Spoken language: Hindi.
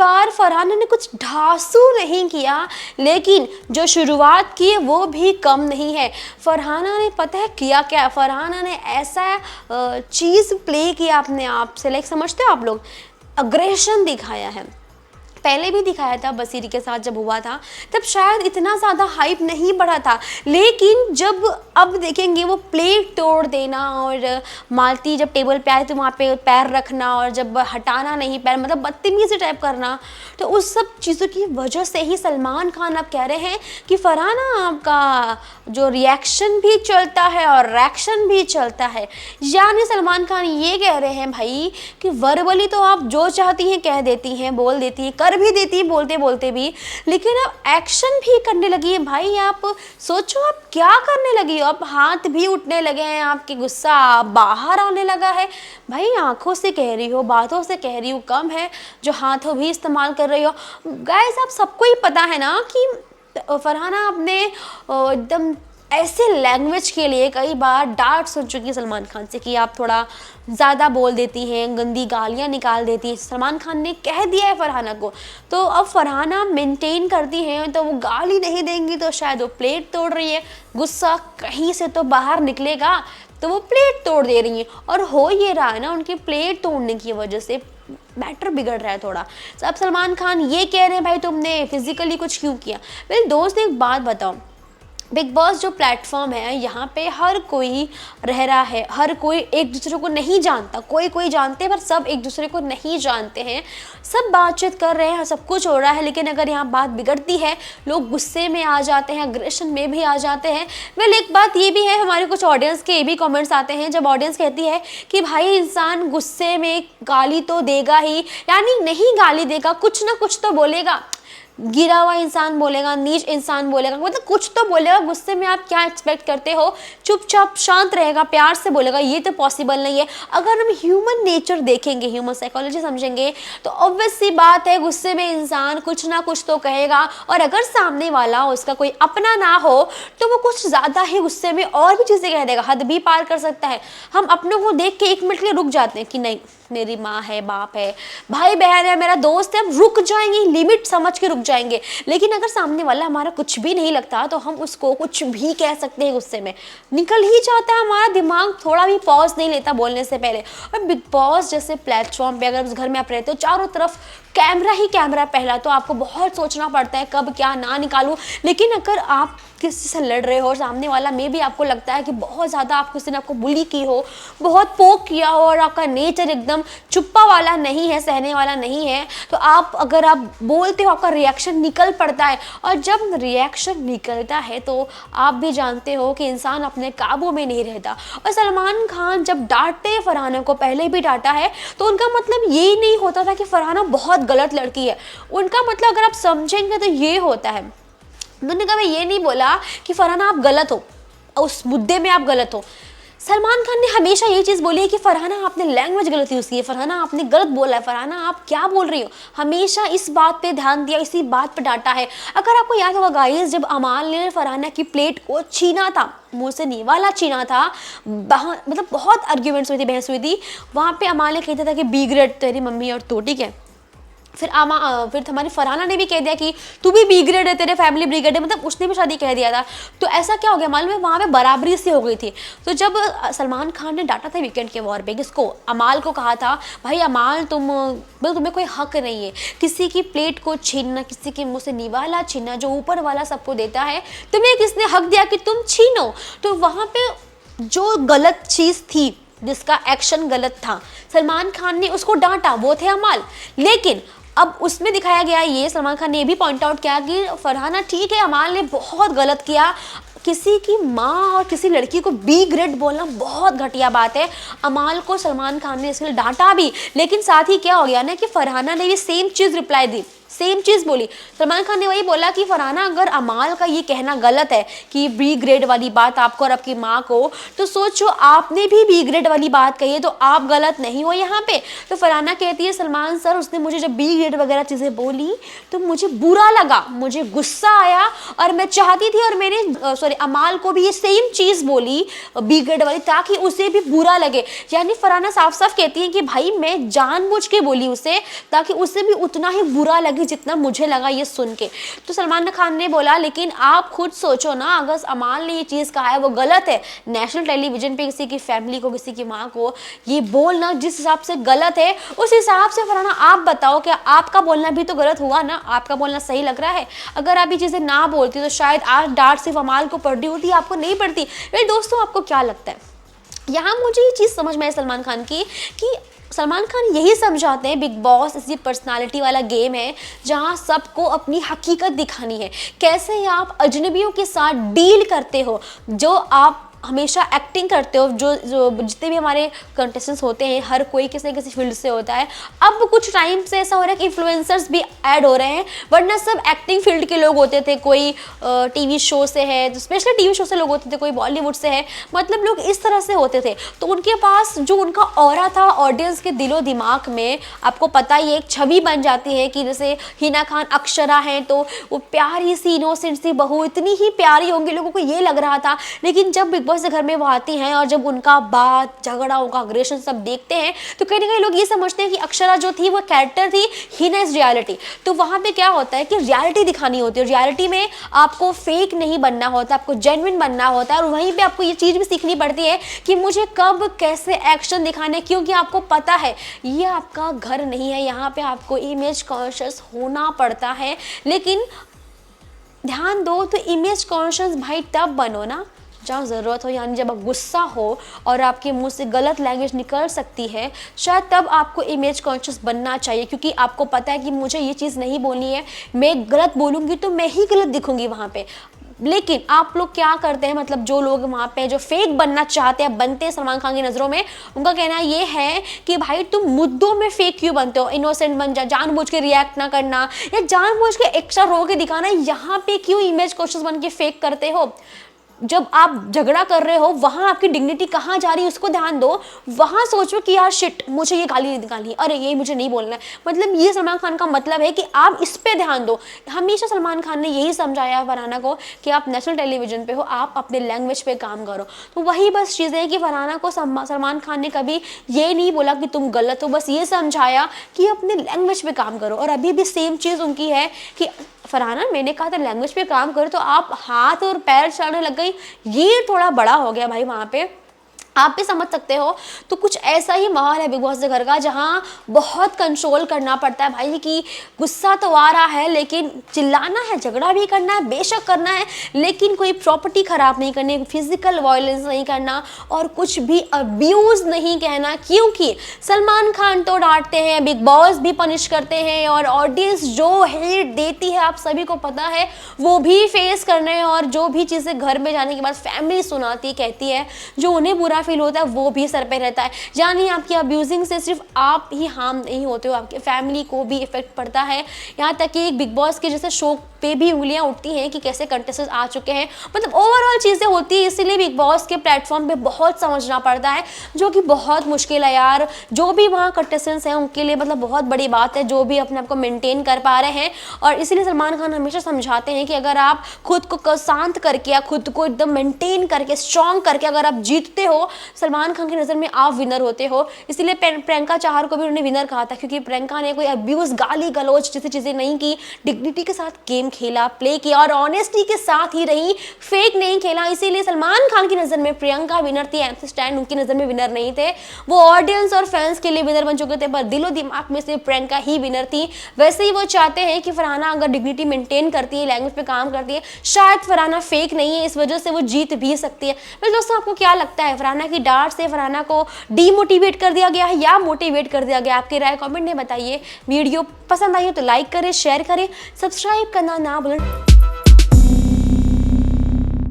बार फरहाना ने कुछ ढांसू नहीं किया, लेकिन जो शुरुआत की वो भी कम नहीं है। फरहाना ने पता है किया क्या, फरहाना ने ऐसा चीज़ प्ले किया अपने आप से, लाइक समझते हो आप लोग, अग्रेशन दिखाया है। पहले भी दिखाया था बसीरी के साथ जब हुआ था, तब शायद इतना ज़्यादा हाइप नहीं बढ़ा था, लेकिन जब अब देखेंगे वो प्लेट तोड़ देना और मालती जब टेबल पे आए तो वहाँ पे पैर रखना और जब हटाना नहीं पैर, मतलब बदतमीज़ी टाइप करना, तो उस सब चीज़ों की वजह से ही सलमान खान अब कह रहे हैं कि फरहाना का जो रिएक्शन भी चलता है और रिएक्शन भी चलता है। यानी सलमान खान ये कह रहे हैं भाई कि वर्बली तो आप जो चाहती हैं कह देती हैं, बोल देती हैं, कर भी देती है बोलते बोलते भी, लेकिन अब एक्शन भी करने लगी है। भाई आप सोचो आप क्या करने लगी हो, अब हाथ भी उठने लगे हैं, आपकी गुस्सा बाहर आने लगा है। भाई आंखों से कह रही हो, बातों से कह रही हो, कम है जो हाथों भी इस्तेमाल कर रही हो। गाइस आप सबको ही पता है ना कि फरहाना अपने एकदम ऐसे लैंग्वेज के लिए कई बार डांट सुन चुकी है सलमान खान से कि आप थोड़ा ज़्यादा बोल देती हैं, गंदी गालियाँ निकाल देती हैं। सलमान खान ने कह दिया है फरहाना को, तो अब फरहाना मेंटेन करती हैं, तो वो गाली नहीं देंगी तो शायद वो प्लेट तोड़ रही है, गुस्सा कहीं से तो बाहर निकलेगा, तो वो प्लेट तोड़ दे रही हैं। और हो ये रहा है ना, उनकी प्लेट तोड़ने की वजह से मैटर बिगड़ रहा है थोड़ा। अब सलमान खान ये कह रहे हैं भाई तुमने फिजिकली कुछ क्यों किया। मेरे दोस्त एक बात बताओ, बिग बॉस जो प्लेटफॉर्म है यहाँ पे हर कोई रह रहा है, हर कोई एक दूसरे को नहीं जानता, कोई कोई जानते हैं पर सब एक दूसरे को नहीं जानते हैं, सब बातचीत कर रहे हैं, सब कुछ हो रहा है, लेकिन अगर यहाँ बात बिगड़ती है लोग गुस्से में आ जाते हैं, अग्रेशन में भी आ जाते हैं। वेल एक बात ये भी है, हमारे कुछ ऑडियंस के ये भी कमेंट्स आते हैं जब ऑडियंस कहती है कि भाई इंसान गुस्से में गाली तो देगा ही, यानी नहीं गाली देगा, कुछ ना कुछ तो बोलेगा, गिरा हुआ इंसान बोलेगा, नीच इंसान बोलेगा, मतलब कुछ तो बोलेगा। गुस्से में आप क्या एक्सपेक्ट करते हो, चुपचाप शांत रहेगा, प्यार से बोलेगा, ये तो पॉसिबल नहीं है। अगर हम ह्यूमन नेचर देखेंगे, ह्यूमन साइकोलॉजी समझेंगे, तो ऑब्वियस सी बात है गुस्से में इंसान कुछ ना कुछ तो कहेगा, और अगर सामने वाला उसका कोई अपना ना हो तो वो कुछ ज़्यादा ही गुस्से में और भी चीज़ें कह देगा, हद भी पार कर सकता है। हम अपनों को देख के एक मिनट के लिए रुक जाते हैं कि नहीं मेरी माँ है, बाप है, भाई बहन है, मेरा दोस्त है, रुक जाएंगे, लिमिट समझ के रुक जाएंगे। लेकिन अगर सामने वाला हमारा कुछ भी नहीं लगता तो हम उसको कुछ भी कह सकते हैं, गुस्से में निकल ही जाता है, हमारा दिमाग थोड़ा भी पॉज नहीं लेता बोलने से पहले। और बिग बॉस जैसे प्लेटफॉर्म पे अगर उस घर में आप रहते हो चारों तरफ कैमरा ही कैमरा, पहला तो आपको बहुत सोचना पड़ता है कब क्या ना निकालूं। लेकिन अगर आप किसी से लड़ रहे हो और सामने वाला में भी आपको लगता है कि बहुत ज़्यादा आप किसी ने आपको बुली की हो, बहुत पोक किया हो और आपका नेचर एकदम चुप्पा वाला नहीं है, सहने वाला नहीं है, तो आप अगर आप बोलते हो आपका रिएक्शन निकल पड़ता है। और जब रिएक्शन निकलता है तो आप भी जानते हो कि इंसान अपने काबू में नहीं रहता। और सलमान खान जब डांटते फरहाना को, पहले भी डांटा है, तो उनका मतलब ये नहीं होता था कि फरहाना बहुत गलत लड़की है। उनका मतलब अगर आप समझेंगे तो ये होता है, उन्होंने कभी ये नहीं बोला कि फरहाना आप गलत हो, उस मुद्दे में आप गलत हो। सलमान खान ने हमेशा ये चीज़ बोली है कि फरहाना आपने लैंग्वेज गलत यूज़ की है, फरहाना आपने गलत बोला है, फरहाना आप क्या बोल रही हो, हमेशा इस बात पे ध्यान दिया, इसी बात पे डांटा है। अगर आपको याद होगा गाइस, जब अमाल ने फरहाना की प्लेट को छीना था, मुंह से निवाला छीना था, मतलब बहुत आर्ग्यूमेंट्स हुई थी, बहस हुई थी, वहाँ पे अमाल ने कहता था कि बी ग्रेड तेरी मम्मी और तू, ठीक है। फिर हमारी फरहाना ने भी कह दिया कि तू भी बी ग्रेड है, तेरे फैमिली बी ग्रेड है, मतलब उसने भी शादी कह दिया था। तो ऐसा क्या हो गया मालूम है, वहाँ पे बराबरी सी हो गई थी। तो जब सलमान खान ने डांटा था वीकेंड के वॉर पे, किसको, अमाल को कहा था भाई अमाल तुम्हें कोई हक नहीं है किसी की प्लेट को छीनना, किसी के मुँह से निवाला छीनना, जो ऊपर वाला सबको देता है, तुम्हें किसने हक दिया कि तुम छीनो। तो वहाँ पे जो गलत चीज़ थी, जिसका एक्शन गलत था, सलमान खान ने उसको डांटा, वो थे अमाल। लेकिन अब उसमें दिखाया गया, ये सलमान खान ने ये भी पॉइंट आउट किया कि फरहाना ठीक है, अमाल ने बहुत गलत किया, किसी की माँ और किसी लड़की को बी ग्रेड बोलना बहुत घटिया बात है। अमाल को सलमान खान ने इसलिए डांटा भी, लेकिन साथ ही क्या हो गया ना कि फरहाना ने भी सेम चीज़ रिप्लाई दी, सेम चीज़ बोली। सलमान खान ने वही बोला कि फरहाना अगर अमाल का ये कहना गलत है कि बी ग्रेड वाली बात आपको और आपकी माँ को, तो सोचो आपने भी बी ग्रेड वाली बात कही है, तो आप गलत नहीं हो यहाँ पे। तो फरहाना कहती है सलमान सर, उसने मुझे जब बी ग्रेड वगैरह चीज़ें बोली तो मुझे बुरा लगा, मुझे गुस्सा आया और मैं चाहती थी, और मैंने सॉरी अमाल को भी ये सेम चीज़ बोली बी ग्रेड वाली, ताकि उसे भी बुरा लगे। यानी फरहाना साफ साफ कहती है कि भाई मैं जानबूझ के बोली उसे, ताकि उसे भी उतना ही बुरा लगे जितना मुझे लगा ये सुन के। तो सलमान खान ने बोला लेकिन आप खुद सोचो ना, अगर अमाल ने ये चीज़ कहा है वो गलत है, नेशनल टेलीविजन पे किसी की फैमिली को, किसी की माँ को ये बोलना जिस हिसाब से गलत है, उस हिसाब से फरहाना आप बताओ क्या आपका बोलना भी तो गलत हुआ ना? आपका बोलना सही लग रहा है? अगर आप ये चीज़ें ना बोलती तो शायद आज डांट सिर्फ अमाल को पड़ रही होती, आपको नहीं पड़ती। मेरे दोस्तों आपको क्या लगता है? यहाँ मुझे ये चीज़ समझ में आई सलमान खान की कि सलमान खान यही समझाते हैं बिग बॉस इसी पर्सनालिटी वाला गेम है जहाँ सबको अपनी हकीकत दिखानी है। कैसे आप अजनबियों के साथ डील करते हो, जो आप हमेशा एक्टिंग करते हो, जो जितने भी हमारे कंटेस्टेंट्स होते हैं हर कोई किसी न किसी फील्ड से होता है। अब कुछ टाइम से ऐसा हो रहा है कि इन्फ्लुएंसर्स भी ऐड हो रहे हैं, वरना सब एक्टिंग फील्ड के लोग होते थे। कोई टीवी शो से है, स्पेशली टीवी शो से लोग होते थे, कोई बॉलीवुड से है, मतलब लोग इस तरह से होते थे। तो उनके पास जो उनका ऑरा था ऑडियंस के दिलो दिमाग में, आपको पता ही एक छवि बन जाती है कि जैसे हिना खान अक्षरा हैं तो वो प्यारी सी इनोसेंट सी बहू, इतनी ही प्यारी होंगी, लोगों को ये लग रहा था। लेकिन जब बिग बॉस से घर में वो आती हैं और जब उनका बात झगड़ा, उनका अग्रेशन सब देखते हैं तो कहीं ना कहीं लोग ये समझते हैं कि अक्षरा जो थी वो कैरेक्टर थी, हिना इज रियलिटी। तो वहाँ पे क्या होता है कि रियलिटी दिखानी होती है, रियलिटी में आपको फेक नहीं बनना होता, आपको जेन्युइन बनना होता है। और वहीं पे आपको ये चीज़ भी सीखनी पड़ती है कि मुझे कब कैसे एक्शन दिखाना है, क्योंकि आपको पता है ये आपका घर नहीं है, यहाँ पे आपको इमेज कॉन्शियस होना पड़ता है। लेकिन ध्यान दो तो इमेज कॉन्शियस भाई तब बनो ना जहाँ ज़रूरत हो, यानी जब आप गुस्सा हो और आपके मुंह से गलत लैंग्वेज निकल सकती है, शायद तब आपको इमेज कॉन्शियस बनना चाहिए। क्योंकि आपको पता है कि मुझे ये चीज़ नहीं बोलनी है, मैं गलत बोलूँगी तो मैं ही गलत दिखूँगी वहाँ पे। लेकिन आप लोग क्या करते हैं, मतलब जो लोग वहाँ पे जो फेक बनना चाहते हैं, बनते हैं सलमान खान की नज़रों में, उनका कहना ये है कि भाई तुम मुद्दों में फेक क्यों बनते हो, इनोसेंट बन जा, जानबूझ के रिएक्ट ना करना या जानबूझ के एक्स्ट्रा रो के दिखाना, यहाँ पे क्यों इमेज कॉन्शियस बन के फेक करते हो। जब आप झगड़ा कर रहे हो वहाँ आपकी डिग्निटी कहाँ जा रही है उसको ध्यान दो। वहाँ सोचो कि यार शिट मुझे ये गाली निकालनी है, अरे ये मुझे नहीं बोलना है। मतलब ये सलमान खान का मतलब है कि आप इस पे ध्यान दो। हमेशा सलमान खान ने यही समझाया है फरहाना को कि आप नेशनल टेलीविजन पे हो, आप अपने लैंग्वेज पे काम करो। तो वही बस चीज़ें हैं कि फरहाना को सलमान खान ने कभी ये नहीं बोला कि तुम गलत हो, बस ये समझाया कि अपने लैंग्वेज पे काम करो। और अभी भी सेम चीज़ उनकी है कि फरहाना मैंने कहा था लैंग्वेज पे काम करो, तो आप हाथ और पैर चलाने लग गई, ये थोड़ा बड़ा हो गया भाई। वहाँ पे आप भी समझ सकते हो। तो कुछ ऐसा ही माहौल है बिग बॉस के घर का, जहाँ बहुत कंट्रोल करना पड़ता है भाई कि गुस्सा तो आ रहा है लेकिन चिल्लाना है, झगड़ा भी करना है, बेशक करना है, लेकिन कोई प्रॉपर्टी खराब नहीं करनी, फिजिकल वायलेंस नहीं करना और कुछ भी अब्यूज़ नहीं कहना। क्योंकि सलमान खान तो डांटते हैं, बिग बॉस भी पनिश करते हैं और ऑडियंस जो हेट देती है आप सभी को पता है, वो भी फेस करने हैं। और जो भी चीज़ें घर में जाने के बाद फैमिली सुनाती कहती है, जो उन्हें बुरा फील होता है वो भी सर पे रहता है। यानी आपकी अब्यूजिंग से सिर्फ आप ही हार्म नहीं होते हो, आपके फैमिली को भी इफेक्ट पड़ता है। यहाँ तक कि एक बिग बॉस के जैसे शो पे भी उंगलियां उठती हैं कि कैसे कंटेस्टेंट्स आ चुके हैं, मतलब ओवरऑल चीज़ें होती है। इसीलिए बिग बॉस के प्लेटफॉर्म पे बहुत समझना पड़ता है, जो कि बहुत मुश्किल है यार। जो भी वहाँ कंटेस्टेंट्स हैं उनके लिए मतलब बहुत बड़ी बात है, जो भी अपने आप को मेंटेन कर पा रहे हैं। और इसीलिए सलमान खान हमेशा समझाते हैं कि अगर आप खुद को शांत करके या खुद को एकदम मेंटेन करके स्ट्रॉन्ग करके अगर आप जीतते हो, सलमान खान की नज़र में आप विनर होते हो। इसीलिए प्रियंका चाहर को भी उन्होंने विनर कहा था, क्योंकि प्रियंका ने कोई अब्यूज़, गाली गलौज जैसी चीज़ें नहीं की, डिग्निटी के साथ गेम खेला, प्ले किया और ऑनेस्टी के साथ ही रही, फेक नहीं खेला। इसीलिए सलमान खान की नज़र में प्रियंका विनर थी, एमसी स्टैन उनकी नज़र में विनर नहीं थे। वो ऑडियंस और फैंस के लिए विनर बन चुके थे, पर दिलो दिमाग में सिर्फ प्रियंका ही विनर थी। वैसे ही वो चाहते हैं कि फरहाना अगर डिग्निटी मेंटेन करती है, लैंग्वेज पे काम करती है, शायद फरहाना फेक नहीं है, इस वजह से वो जीत भी सकती है। वैसे दोस्तों आपको क्या लगता है, फरहाना की डांट से फरहाना को डीमोटिवेट कर दिया गया है या मोटिवेट कर दिया गया? आपकी राय कमेंट में बताइए। वीडियो पसंद आई हो तो लाइक करें, शेयर करें, सब्सक्राइब करना ना भूलें।